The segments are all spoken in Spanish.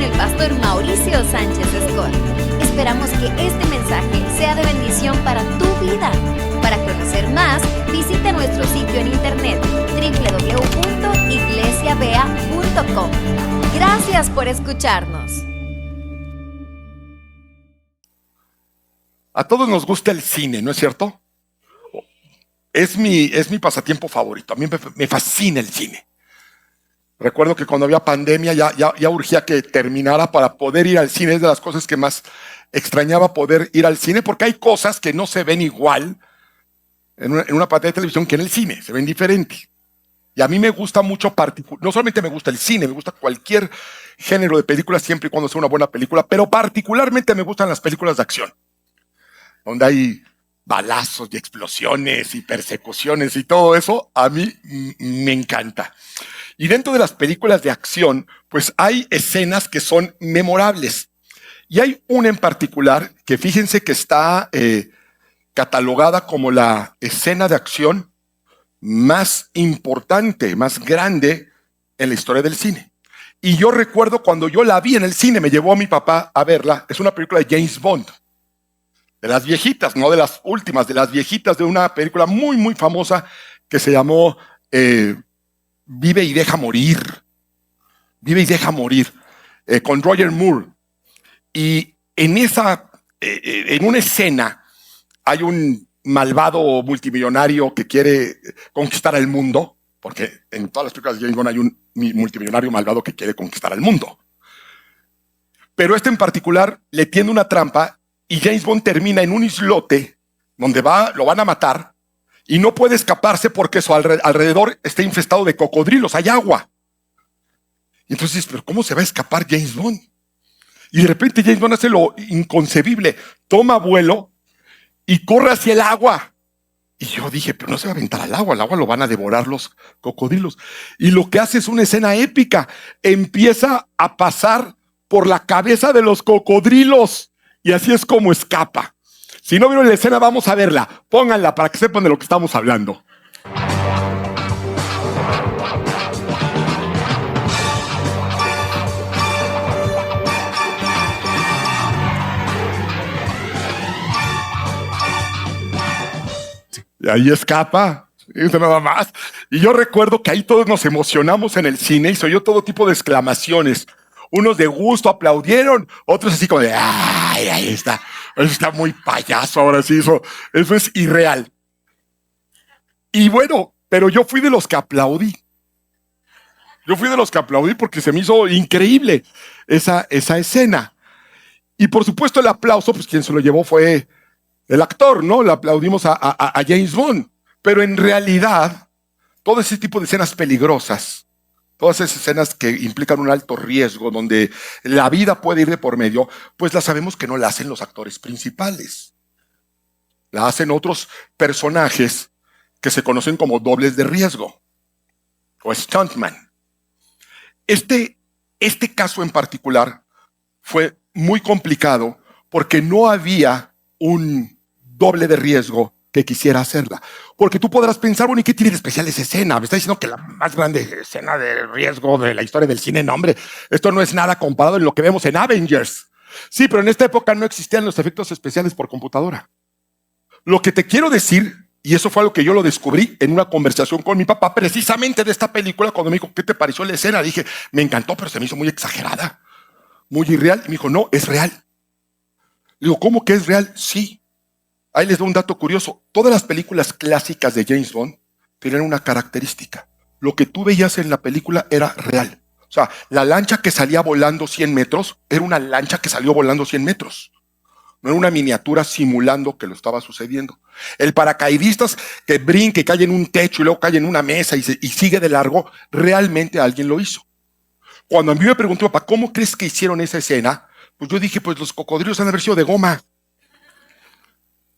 el pastor Mauricio Sánchez Escort. Esperamos que este mensaje sea de bendición para tu vida. Para conocer más, visita nuestro sitio en internet www.iglesiavea.com. Gracias por escucharnos. A todos nos gusta el cine, ¿no es cierto? Es mi pasatiempo favorito. A mí me fascina el cine. Recuerdo que cuando había pandemia ya urgía que terminara para poder ir al cine. Es de las cosas que más extrañaba, poder ir al cine, porque hay cosas que no se ven igual en una pantalla de televisión que en el cine. Se ven diferentes. Y a mí me gusta mucho, no solamente me gusta el cine, me gusta cualquier género de película siempre y cuando sea una buena película, pero particularmente me gustan las películas de acción, donde hay balazos y explosiones y persecuciones y todo eso. A mí me encanta. Y dentro de las películas de acción, pues hay escenas que son memorables. Y hay una en particular que fíjense que está catalogada como la escena de acción más importante, más grande en la historia del cine. Y yo recuerdo cuando yo la vi en el cine, me llevó a mi papá a verla. Es una película de James Bond, de las viejitas, no de las últimas, de las viejitas, de una película muy, muy famosa que se llamó Vive y deja morir. Vive y deja morir, con Roger Moore. Y en una escena hay un malvado multimillonario que quiere conquistar el mundo, porque en todas las películas de James Bond hay un multimillonario malvado que quiere conquistar el mundo. Pero este en particular le tiende una trampa y James Bond termina en un islote donde lo van a matar y no puede escaparse porque su alrededor está infestado de cocodrilos, hay agua. Y entonces, ¿pero cómo se va a escapar James Bond? Y de repente James Bond hace lo inconcebible, toma vuelo y corre hacia el agua. Y yo dije, pero no se va a aventar al agua, el agua lo van a devorar los cocodrilos. Y lo que hace es una escena épica, empieza a pasar por la cabeza de los cocodrilos y así es como escapa. Si no vieron la escena, vamos a verla, pónganla para que sepan de lo que estamos hablando. Y ahí escapa, nada más. Y yo recuerdo que ahí todos nos emocionamos en el cine y se oyó todo tipo de exclamaciones. Unos de gusto aplaudieron, otros así como de, ¡ay, ahí está! Eso está muy payaso ahora sí, eso es irreal. Y bueno, pero yo fui de los que aplaudí. Yo fui de los que aplaudí porque se me hizo increíble esa escena. Y por supuesto el aplauso, pues quien se lo llevó fue el actor, ¿no? Le aplaudimos a James Bond. Pero en realidad, todo ese tipo de escenas peligrosas, todas esas escenas que implican un alto riesgo, donde la vida puede ir de por medio, pues las sabemos que no la hacen los actores principales. La hacen otros personajes que se conocen como dobles de riesgo o stuntman. Este caso en particular fue muy complicado porque no había un doble de riesgo que quisiera hacerla. Porque tú podrás pensar, bueno, ¿y qué tiene de especial esa escena? Me está diciendo que la más grande escena de riesgo de la historia del cine. No, hombre, esto no es nada comparado en lo que vemos en Avengers. Sí, pero en esta época no existían los efectos especiales por computadora. Lo que te quiero decir, y eso fue algo que yo lo descubrí en una conversación con mi papá, precisamente de esta película, cuando me dijo, ¿qué te pareció la escena? Dije, me encantó, pero se me hizo muy exagerada, muy irreal. Y me dijo, no, es real. Le digo, ¿cómo que es real? Sí. Ahí les doy un dato curioso. Todas las películas clásicas de James Bond tienen una característica. Lo que tú veías en la película era real. O sea, la lancha que salía volando 100 metros era una lancha que salió volando 100 metros. No era una miniatura simulando que lo estaba sucediendo. El paracaidistas que brinca y cae en un techo y luego cae en una mesa y sigue de largo, realmente alguien lo hizo. Cuando a mí me preguntó, papá, ¿cómo crees que hicieron esa escena? Pues yo dije, pues los cocodrilos han de haber sido de goma.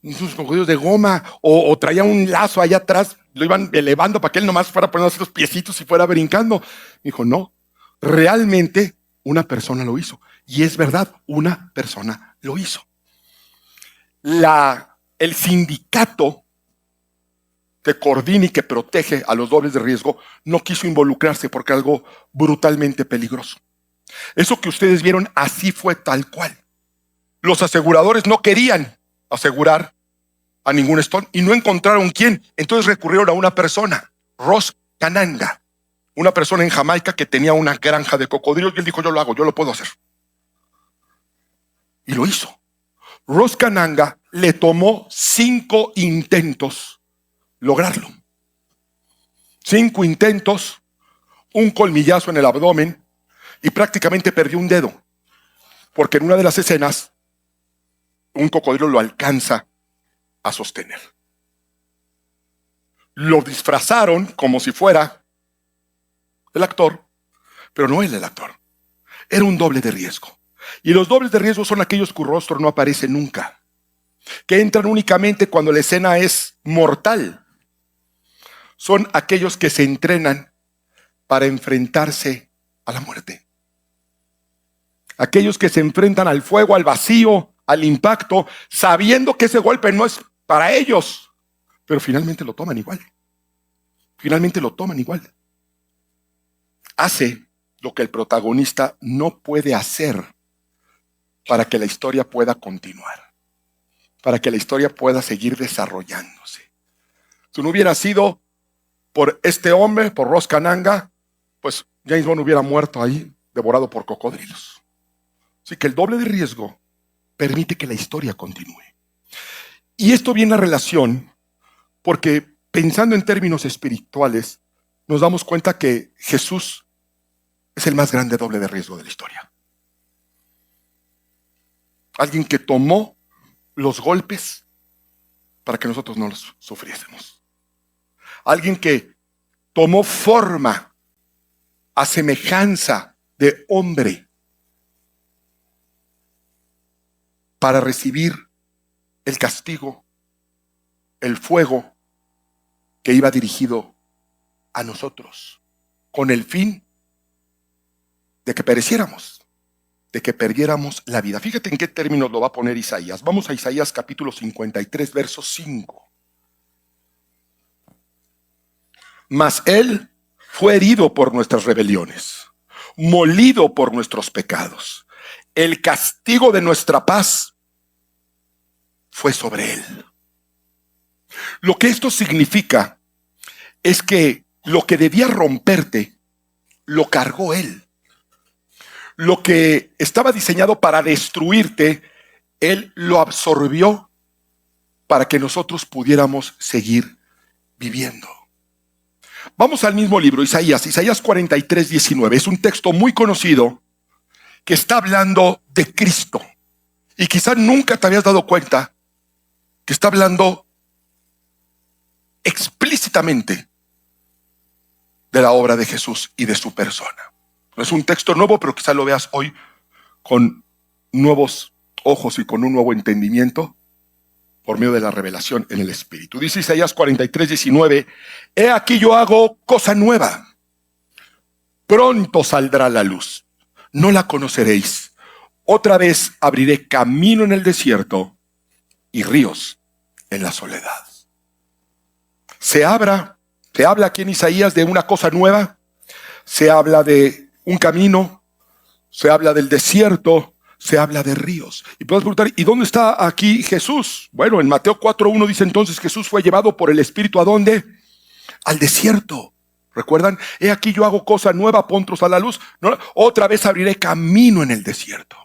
Esos cocodrilos de goma, o traía un lazo allá atrás, lo iban elevando para que él nomás fuera poniendo los piecitos y fuera brincando. Dijo, no, realmente una persona lo hizo. Y es verdad, una persona lo hizo. El sindicato que coordina y que protege a los dobles de riesgo no quiso involucrarse porque es algo brutalmente peligroso. Eso que ustedes vieron, así fue tal cual. Los aseguradores no querían asegurar a ningún Stone y no encontraron quién. Entonces recurrieron a una persona, Ross Kananga, una persona en Jamaica que tenía una granja de cocodrilos, y él dijo: yo lo hago, yo lo puedo hacer. Y lo hizo. Ross Kananga le tomó 5 intentos lograrlo. 5 intentos, un colmillazo en el abdomen, y prácticamente perdió un dedo, porque en una de las escenas un cocodrilo lo alcanza a sostener. Lo disfrazaron como si fuera el actor, pero no es el actor. Era un doble de riesgo. Y los dobles de riesgo son aquellos cuyo rostro no aparece nunca, que entran únicamente cuando la escena es mortal. Son aquellos que se entrenan para enfrentarse a la muerte. Aquellos que se enfrentan al fuego, al vacío, al impacto, sabiendo que ese golpe no es para ellos, pero finalmente lo toman igual. Finalmente lo toman igual. Hace lo que el protagonista no puede hacer para que la historia pueda continuar, para que la historia pueda seguir desarrollándose. Si no hubiera sido por este hombre, por Ross Kananga, pues James Bond hubiera muerto ahí, devorado por cocodrilos. Así que el doble de riesgo permite que la historia continúe. Y esto viene a relación porque, pensando en términos espirituales, nos damos cuenta que Jesús es el más grande doble de riesgo de la historia. Alguien que tomó los golpes para que nosotros no los sufriésemos. Alguien que tomó forma a semejanza de hombre para recibir el castigo, el fuego que iba dirigido a nosotros, con el fin de que pereciéramos, de que perdiéramos la vida. Fíjate en qué términos lo va a poner Isaías. Vamos a Isaías capítulo 53, verso 5. Mas él fue herido por nuestras rebeliones, molido por nuestros pecados. El castigo de nuestra paz fue sobre él. Lo que esto significa es que lo que debía romperte, lo cargó él. Lo que estaba diseñado para destruirte, él lo absorbió para que nosotros pudiéramos seguir viviendo. Vamos al mismo libro, Isaías 43, 19. Es un texto muy conocido que está hablando de Cristo. Y quizás nunca te habías dado cuenta que está hablando explícitamente de la obra de Jesús y de su persona. No es un texto nuevo, pero quizás lo veas hoy con nuevos ojos y con un nuevo entendimiento por medio de la revelación en el Espíritu. Dice Isaías 43, 19, he aquí yo hago cosa nueva, pronto saldrá la luz, no la conoceréis. Otra vez abriré camino en el desierto y ríos en la soledad. Se habla aquí en Isaías de una cosa nueva, se habla de un camino, se habla del desierto, se habla de ríos. Y podemos preguntar, ¿y dónde está aquí Jesús? Bueno, en Mateo 4:1 dice entonces Jesús fue llevado por el Espíritu ¿a dónde? Al desierto. ¿Recuerdan? He aquí yo hago cosa nueva, pondros a la luz. No, otra vez abriré camino en el desierto.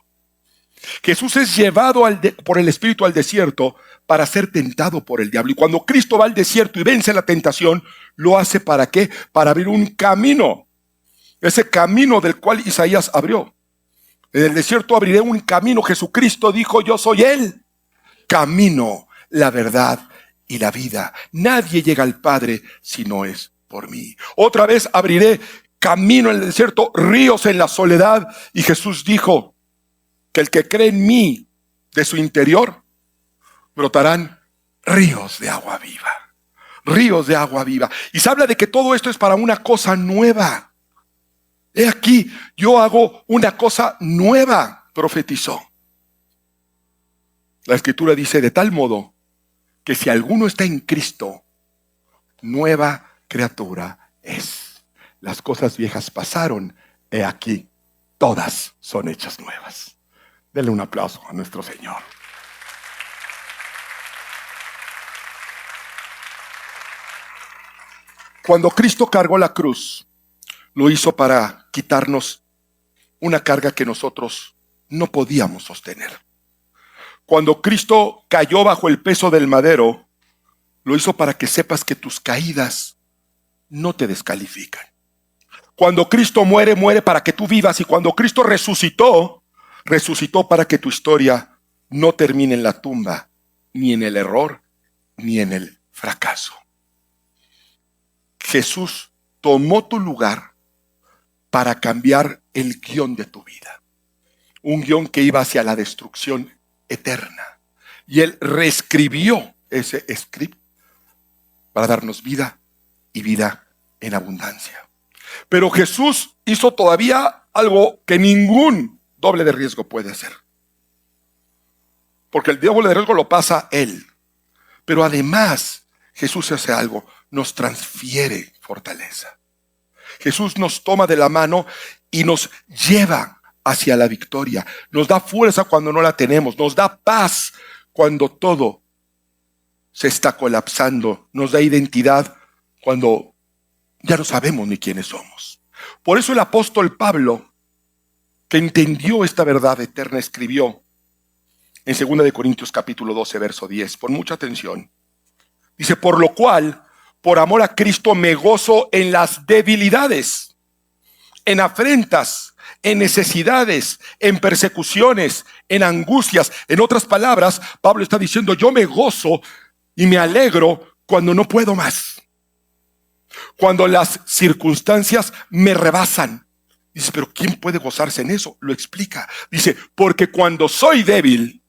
Jesús es llevado por el Espíritu al desierto para ser tentado por el diablo. Y cuando Cristo va al desierto y vence la tentación, lo hace ¿para qué? Para abrir un camino. Ese camino del cual Isaías abrió. En el desierto abriré un camino. Jesucristo dijo, yo soy el camino, la verdad y la vida. Nadie llega al Padre si no es por mí. Otra vez abriré camino en el desierto, ríos en la soledad. Y Jesús dijo que el que cree en mí, de su interior, brotarán ríos de agua viva. Ríos de agua viva. Y se habla de que todo esto es para una cosa nueva. He aquí, yo hago una cosa nueva, profetizó. La Escritura dice de tal modo que si alguno está en Cristo, nueva criatura es. Las cosas viejas pasaron, he aquí, todas son hechas nuevas. Denle un aplauso a nuestro Señor. Cuando Cristo cargó la cruz, lo hizo para quitarnos una carga que nosotros no podíamos sostener. Cuando Cristo cayó bajo el peso del madero, lo hizo para que sepas que tus caídas no te descalifican. Cuando Cristo muere, muere para que tú vivas. Y cuando Cristo resucitó, resucitó para que tu historia no termine en la tumba, ni en el error, ni en el fracaso. Jesús tomó tu lugar para cambiar el guión de tu vida. Un guión que iba hacia la destrucción eterna. Y Él reescribió ese script para darnos vida y vida en abundancia. Pero Jesús hizo todavía algo que ningún doble de riesgo puede hacer. Porque el doble de riesgo lo pasa Él. Pero además, Jesús hace algo, nos transfiere fortaleza. Jesús nos toma de la mano y nos lleva hacia la victoria. Nos da fuerza cuando no la tenemos. Nos da paz cuando todo se está colapsando. Nos da identidad cuando ya no sabemos ni quiénes somos. Por eso el apóstol Pablo, que entendió esta verdad eterna, escribió en 2 de Corintios capítulo 12, verso 10. Pon mucha atención. Dice, por lo cual, por amor a Cristo me gozo en las debilidades, en afrentas, en necesidades, en persecuciones, en angustias. En otras palabras, Pablo está diciendo, yo me gozo y me alegro cuando no puedo más. Cuando las circunstancias me rebasan. Dice, pero ¿quién puede gozarse en eso? Lo explica. Dice, porque cuando soy débil,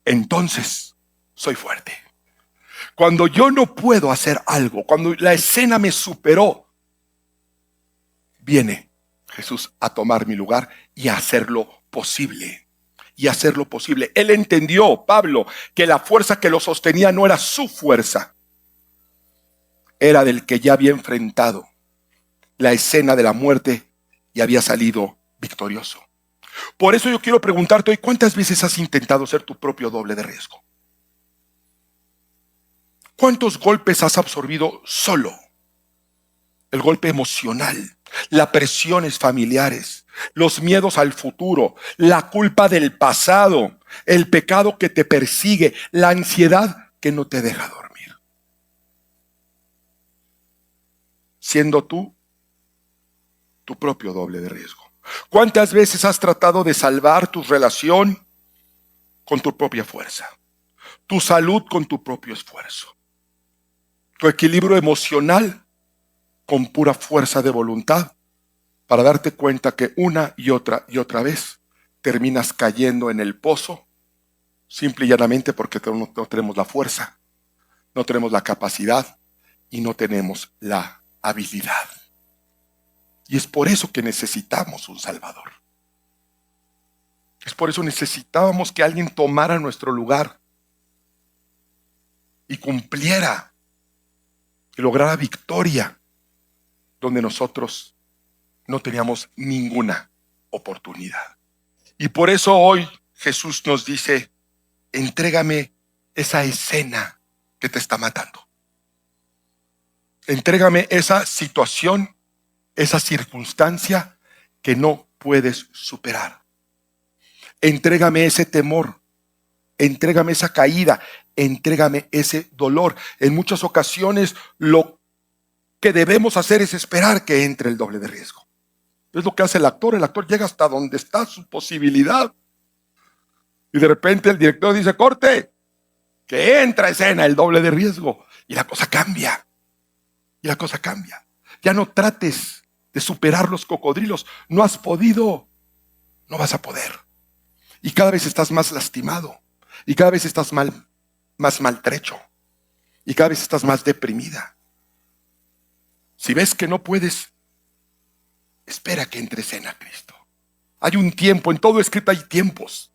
entonces soy fuerte. Cuando yo no puedo hacer algo, cuando la escena me superó, viene Jesús a tomar mi lugar y a hacerlo posible. Y hacerlo posible. Él entendió, Pablo, que la fuerza que lo sostenía no era su fuerza. Era del que ya había enfrentado la escena de la muerte y había salido victorioso. Por eso yo quiero preguntarte hoy, ¿cuántas veces has intentado ser tu propio doble de riesgo? ¿Cuántos golpes has absorbido solo? El golpe emocional, las presiones familiares, los miedos al futuro, la culpa del pasado, el pecado que te persigue, la ansiedad que no te deja dormir. Siendo tú tu propio doble de riesgo. ¿Cuántas veces has tratado de salvar tu relación con tu propia fuerza? Tu salud con tu propio esfuerzo. Tu equilibrio emocional con pura fuerza de voluntad, para darte cuenta que una y otra vez terminas cayendo en el pozo, simple y llanamente porque no tenemos la fuerza, no tenemos la capacidad y no tenemos la habilidad. Y es por eso que necesitamos un Salvador. Es por eso necesitábamos que alguien tomara nuestro lugar y cumpliera y lograra victoria donde nosotros no teníamos ninguna oportunidad. Y por eso hoy Jesús nos dice, entrégame esa escena que te está matando. Entrégame esa situación, esa circunstancia que no puedes superar. Entrégame ese temor, entrégame esa caída, entrégame ese dolor. En muchas ocasiones lo que debemos hacer es esperar que entre el doble de riesgo. Es lo que hace el actor. El actor llega hasta donde está su posibilidad. Y de repente el director dice, corte, que entra a escena el doble de riesgo. Y la cosa cambia. Y la cosa cambia. Ya no trates de superar los cocodrilos. No has podido. No vas a poder. Y cada vez estás más lastimado. Y cada vez estás más maltrecho. Y cada vez estás más deprimida. Si ves que no puedes, espera que entre escena Cristo. Hay un tiempo, en todo escrito hay tiempos.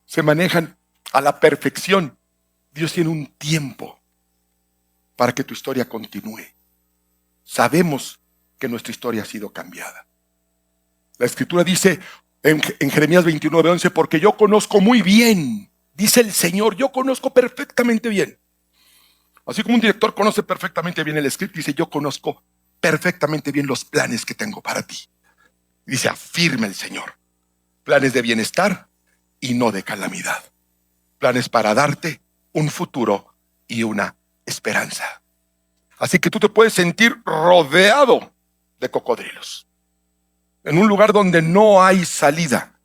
Se manejan a la perfección. Dios tiene un tiempo para que tu historia continúe. Sabemos que nuestra historia ha sido cambiada. La escritura dice en Jeremías 29:11, porque yo conozco muy bien, dice el Señor, yo conozco perfectamente bien. Así como un director conoce perfectamente bien el script, dice, yo conozco perfectamente bien los planes que tengo para ti. Dice, afirma el Señor, planes de bienestar y no de calamidad. Planes para darte un futuro y una esperanza. Así que tú te puedes sentir rodeado de cocodrilos. En un lugar donde no hay salida,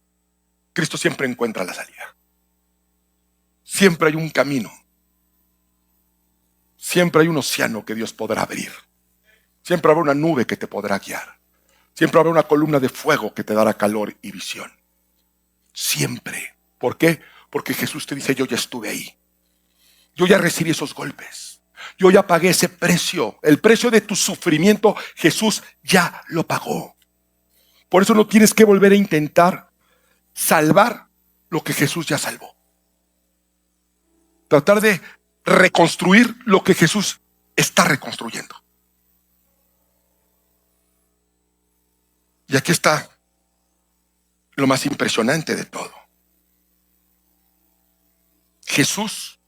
Cristo siempre encuentra la salida. Siempre hay un camino. Siempre hay un océano que Dios podrá abrir. Siempre habrá una nube que te podrá guiar. Siempre habrá una columna de fuego que te dará calor y visión. Siempre. ¿Por qué? Porque Jesús te dice, yo ya estuve ahí. Yo ya recibí esos golpes. Yo ya pagué ese precio. El precio de tu sufrimiento, Jesús ya lo pagó. Por eso no tienes que volver a intentar salvar lo que Jesús ya salvó. Tratar de reconstruir lo que Jesús está reconstruyendo. Y aquí está lo más impresionante de todo. Jesús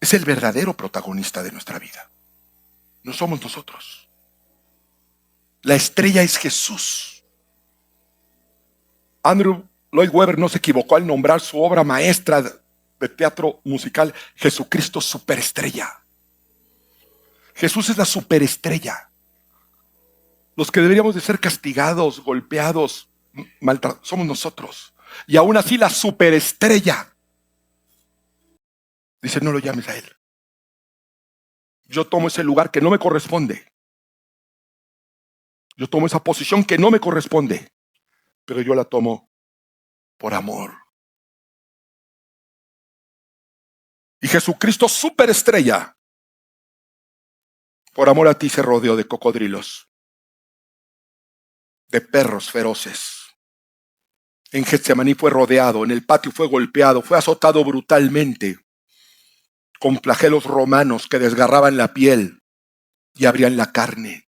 es el verdadero protagonista de nuestra vida. No somos nosotros. La estrella es Jesús. Andrew Lloyd Webber no se equivocó al nombrar su obra maestra de teatro musical Jesucristo Superestrella. Jesús es la superestrella. Los que deberíamos de ser castigados, golpeados, maltratados, somos nosotros. Y aún así la superestrella dice, no lo llames a él. Yo tomo ese lugar que no me corresponde. Yo tomo esa posición que no me corresponde. Pero yo la tomo por amor. Y Jesucristo superestrella, por amor a ti se rodeó de cocodrilos, de perros feroces. En Getsemaní fue rodeado, en el patio fue golpeado, fue azotado brutalmente, con flagelos romanos que desgarraban la piel y abrían la carne.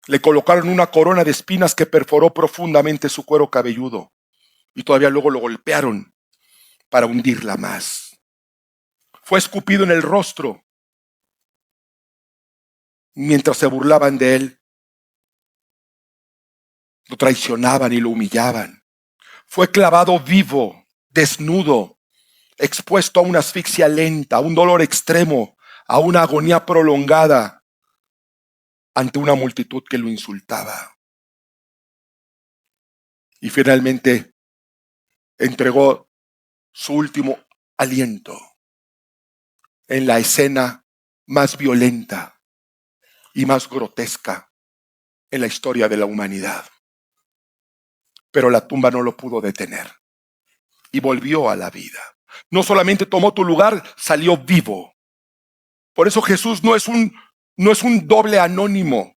Le colocaron una corona de espinas que perforó profundamente su cuero cabelludo y todavía luego lo golpearon para hundirla más. Fue escupido en el rostro mientras se burlaban de él. Lo traicionaban y lo humillaban. Fue clavado vivo, desnudo, expuesto a una asfixia lenta, a un dolor extremo, a una agonía prolongada ante una multitud que lo insultaba. Y finalmente entregó su último aliento en la escena más violenta y más grotesca en la historia de la humanidad. Pero la tumba no lo pudo detener y volvió a la vida. No solamente tomó tu lugar, salió vivo. Por eso Jesús no es un doble anónimo,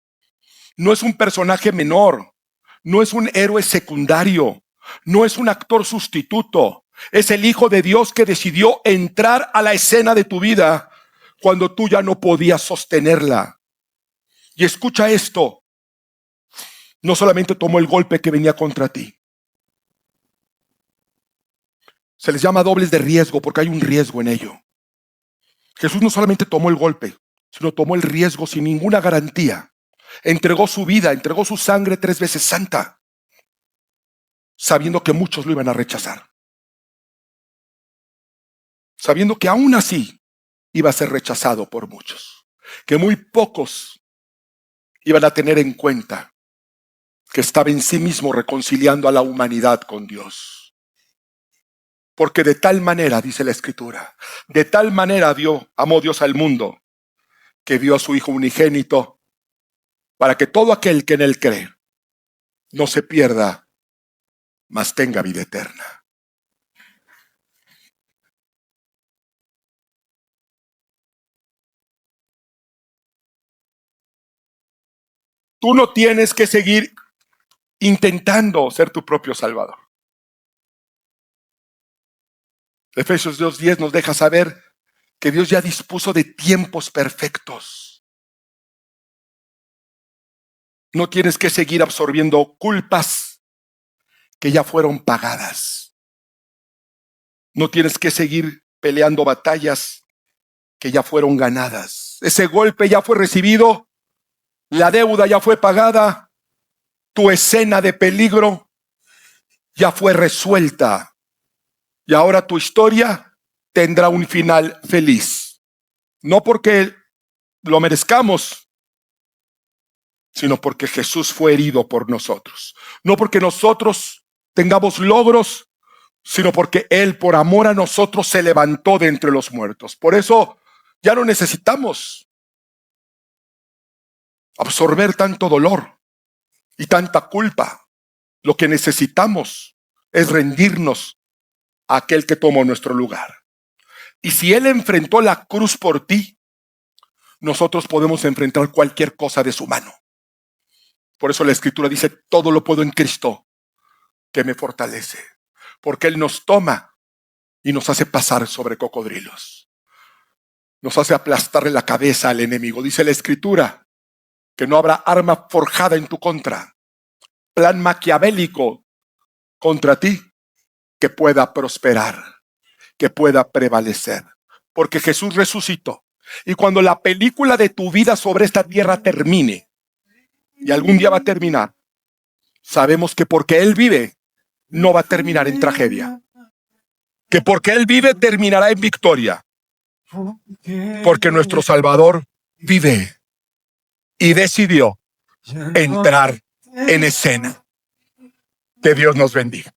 no es un personaje menor, no es un héroe secundario, no es un actor sustituto. Es el Hijo de Dios que decidió entrar a la escena de tu vida cuando tú ya no podías sostenerla. Y escucha esto, no solamente tomó el golpe que venía contra ti. Se les llama dobles de riesgo porque hay un riesgo en ello. Jesús no solamente tomó el golpe, sino tomó el riesgo sin ninguna garantía. Entregó su vida, entregó su sangre 3 veces santa, sabiendo que muchos lo iban a rechazar. Sabiendo que aún así iba a ser rechazado por muchos. Que muy pocos iban a tener en cuenta que estaba en sí mismo reconciliando a la humanidad con Dios. Porque de tal manera, dice la Escritura, de tal manera amó Dios al mundo, que dio a su Hijo unigénito, para que todo aquel que en él cree no se pierda, mas tenga vida eterna. Tú no tienes que seguir intentando ser tu propio Salvador. Efesios 2:10 nos deja saber que Dios ya dispuso de tiempos perfectos. No tienes que seguir absorbiendo culpas que ya fueron pagadas. No tienes que seguir peleando batallas que ya fueron ganadas. Ese golpe ya fue recibido, la deuda ya fue pagada, tu escena de peligro ya fue resuelta. Y ahora tu historia tendrá un final feliz. No porque lo merezcamos, sino porque Jesús fue herido por nosotros. No porque nosotros tengamos logros, sino porque Él, por amor a nosotros, se levantó de entre los muertos. Por eso ya no necesitamos absorber tanto dolor y tanta culpa. Lo que necesitamos es rendirnos a aquel que tomó nuestro lugar. Y si Él enfrentó la cruz por ti, nosotros podemos enfrentar cualquier cosa de su mano. Por eso la Escritura dice, todo lo puedo en Cristo que me fortalece. Porque Él nos toma y nos hace pasar sobre cocodrilos. Nos hace aplastarle la cabeza al enemigo. Dice la Escritura que no habrá arma forjada en tu contra, plan maquiavélico contra ti que pueda prosperar, que pueda prevalecer. Porque Jesús resucitó. Y cuando la película de tu vida sobre esta tierra termine, y algún día va a terminar, sabemos que porque Él vive, no va a terminar en tragedia. Que porque Él vive, terminará en victoria. Porque nuestro Salvador vive y decidió entrar en escena. Que Dios nos bendiga.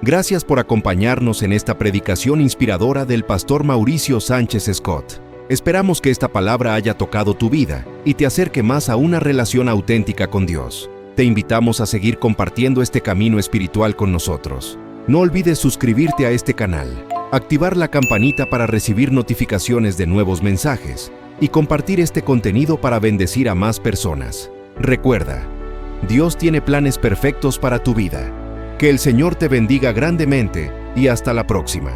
Gracias por acompañarnos en esta predicación inspiradora del pastor Mauricio Sánchez Scott. Esperamos que esta palabra haya tocado tu vida y te acerque más a una relación auténtica con Dios. Te invitamos a seguir compartiendo este camino espiritual con nosotros. No olvides suscribirte a este canal, activar la campanita para recibir notificaciones de nuevos mensajes y compartir este contenido para bendecir a más personas. Recuerda, Dios tiene planes perfectos para tu vida. Que el Señor te bendiga grandemente y hasta la próxima.